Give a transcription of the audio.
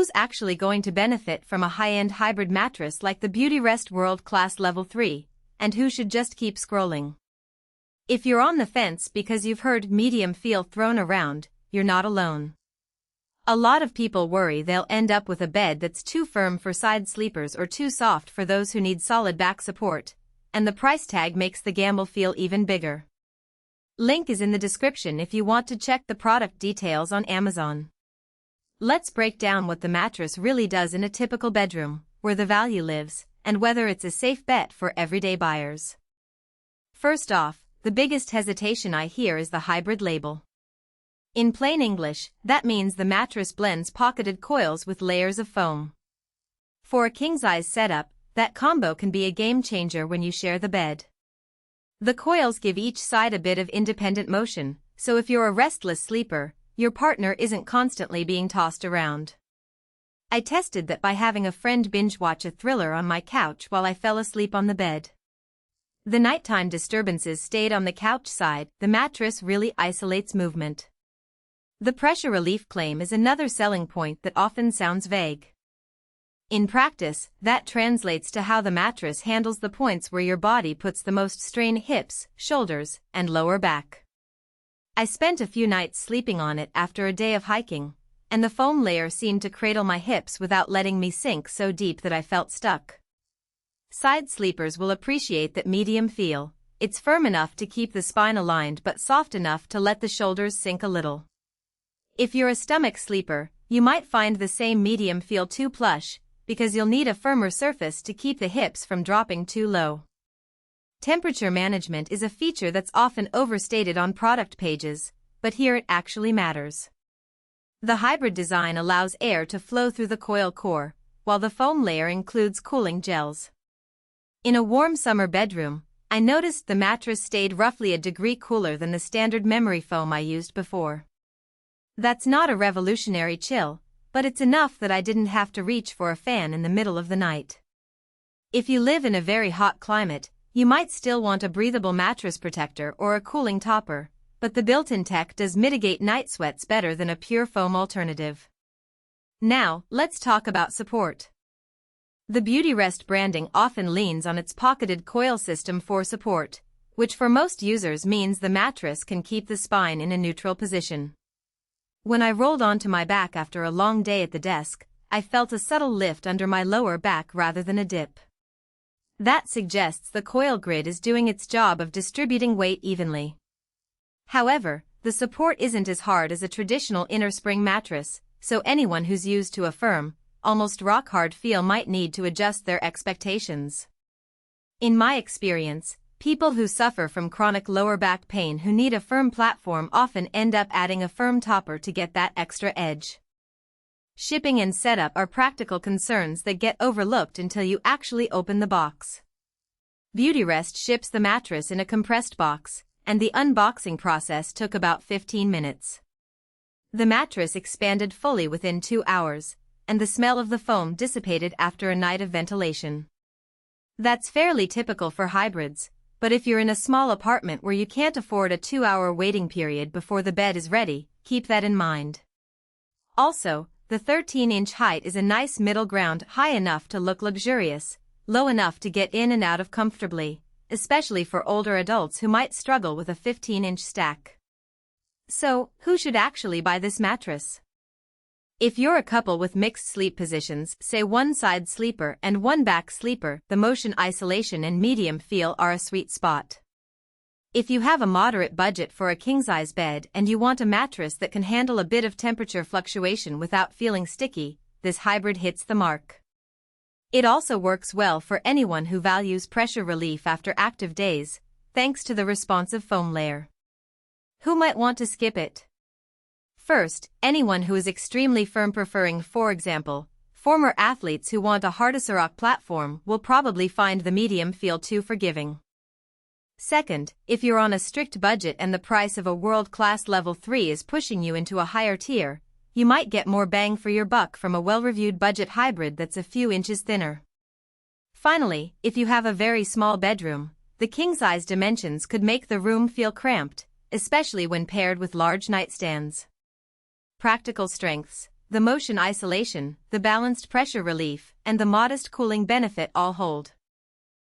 who's actually going to benefit from a high-end hybrid mattress like the Beautyrest World Class Level 3, and who should just keep scrolling? If you're on the fence because you've heard medium feel thrown around, you're not alone. A lot of people worry they'll end up with a bed that's too firm for side sleepers or too soft for those who need solid back support, and the price tag makes the gamble feel even bigger. Link is in the description if you want to check the product details on Amazon. Let's break down what the mattress really does in a typical bedroom, where the value lives, and whether it's a safe bet for everyday buyers. First off, the biggest hesitation I hear is the hybrid label. In plain English, that means the mattress blends pocketed coils with layers of foam. For a king-size setup, that combo can be a game-changer when you share the bed. The coils give each side a bit of independent motion, so if you're a restless sleeper, your partner isn't constantly being tossed around. I tested that by having a friend binge-watch a thriller on my couch while I fell asleep on the bed. The nighttime disturbances stayed on the couch side. The mattress really isolates movement. The pressure relief claim is another selling point that often sounds vague. In practice, that translates to how the mattress handles the points where your body puts the most strain: hips, shoulders, and lower back. I spent a few nights sleeping on it after a day of hiking, and the foam layer seemed to cradle my hips without letting me sink so deep that I felt stuck. Side sleepers will appreciate that medium feel. It's firm enough to keep the spine aligned but soft enough to let the shoulders sink a little. If you're a stomach sleeper, you might find the same medium feel too plush, because you'll need a firmer surface to keep the hips from dropping too low. Temperature management is a feature that's often overstated on product pages, but here it actually matters. The hybrid design allows air to flow through the coil core, while the foam layer includes cooling gels. In a warm summer bedroom, I noticed the mattress stayed roughly a degree cooler than the standard memory foam I used before. That's not a revolutionary chill, but it's enough that I didn't have to reach for a fan in the middle of the night. If you live in a very hot climate, you might still want a breathable mattress protector or a cooling topper, but the built-in tech does mitigate night sweats better than a pure foam alternative. Now, let's talk about support. The Beautyrest branding often leans on its pocketed coil system for support, which for most users means the mattress can keep the spine in a neutral position. When I rolled onto my back after a long day at the desk, I felt a subtle lift under my lower back rather than a dip. That suggests the coil grid is doing its job of distributing weight evenly. However, the support isn't as hard as a traditional inner spring mattress, so anyone who's used to a firm, almost rock-hard feel might need to adjust their expectations. In my experience, people who suffer from chronic lower back pain who need a firm platform often end up adding a firm topper to get that extra edge. Shipping and setup are practical concerns that get overlooked until you actually open the box. Beautyrest ships the mattress in a compressed box, and the unboxing process took about 15 minutes. The mattress expanded fully within 2 hours, and the smell of the foam dissipated after a night of ventilation. That's fairly typical for hybrids, but if you're in a small apartment where you can't afford a 2-hour waiting period before the bed is ready, keep that in mind. Also, the 13-inch height is a nice middle ground, high enough to look luxurious, low enough to get in and out of comfortably, especially for older adults who might struggle with a 15-inch stack. So, who should actually buy this mattress? If you're a couple with mixed sleep positions, say one side sleeper and one back sleeper, the motion isolation and medium feel are a sweet spot. If you have a moderate budget for a king-size bed and you want a mattress that can handle a bit of temperature fluctuation without feeling sticky, this hybrid hits the mark. It also works well for anyone who values pressure relief after active days, thanks to the responsive foam layer. Who might want to skip it? First, anyone who is extremely firm, preferring, for example, former athletes who want a hard-as-a-rock platform will probably find the medium feel too forgiving. Second, if you're on a strict budget and the price of a world-class level 3 is pushing you into a higher tier, you might get more bang for your buck from a well-reviewed budget hybrid that's a few inches thinner. Finally, if you have a very small bedroom, the king-size dimensions could make the room feel cramped, especially when paired with large nightstands. Practical strengths. the motion isolation, the balanced pressure relief, and the modest cooling benefit all hold.